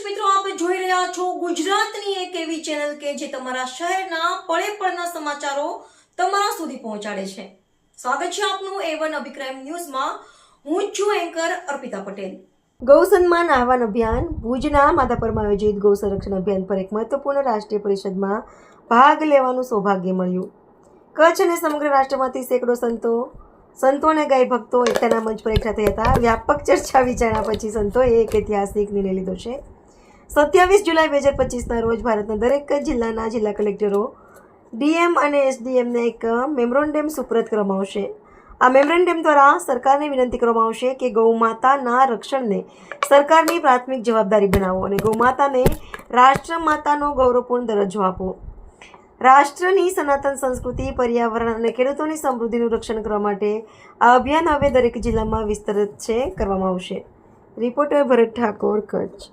મિત્રો, આપ જોઈ રહ્યા છો ગુજરાતની એક એવી ચેનલ કે જે તમારા શહેરના પળે પળના સમાચારો તમારા સુધી પહોંચાડે છે. સ્વાગત છે આપનું A1 અભિક્રાઇમ ન્યૂઝમાં. હું છું એન્કર અર્પિતા પટેલ. ગૌ સન્માન આહવાન અભિયાન. ભુજના માધાપરમાં આયોજિત ગૌ સંરક્ષણ અભિયાન પર એક મહત્વપૂર્ણ રાષ્ટ્રીય પરિષદમાં ભાગ લેવાનું સૌભાગ્ય મળ્યું. કચ્છ અને સમગ્ર રાષ્ટ્રમાંથી સેંકડો સંતો અને ગાય ભક્તો એકતાના મંચ પર એકઠા થયા હતા. વ્યાપક ચર્ચા વિચારણા પછી સંતોએ એક ઐતિહાસિક નિર્ણય લીધો છે. 27 જુલાઈ 2025ના રોજ ભારતના દરેક જિલ્લાના જિલ્લા કલેક્ટરો, ડીએમ અને એસડીએમને એક મેમોરેન્ડમ સુપરત કરવામાં આવશે. આ મેમોરેન્ડમ દ્વારા સરકારને વિનંતી કરવામાં આવશે કે ગૌમાતાના રક્ષણને સરકારની પ્રાથમિક જવાબદારી બનાવો અને ગૌમાતાને રાષ્ટ્રમાતાનો ગૌરવપૂર્ણ દરજ્જો આપો. રાષ્ટ્રની સનાતન સંસ્કૃતિ, પર્યાવરણ અને ખેડૂતોની સમૃદ્ધિનું રક્ષણ કરવા માટે આ અભિયાન હવે દરેક જિલ્લામાં વિસ્તૃત કરવામાં આવશે. રિપોર્ટર ભરત ઠાકોર, કચ્છ.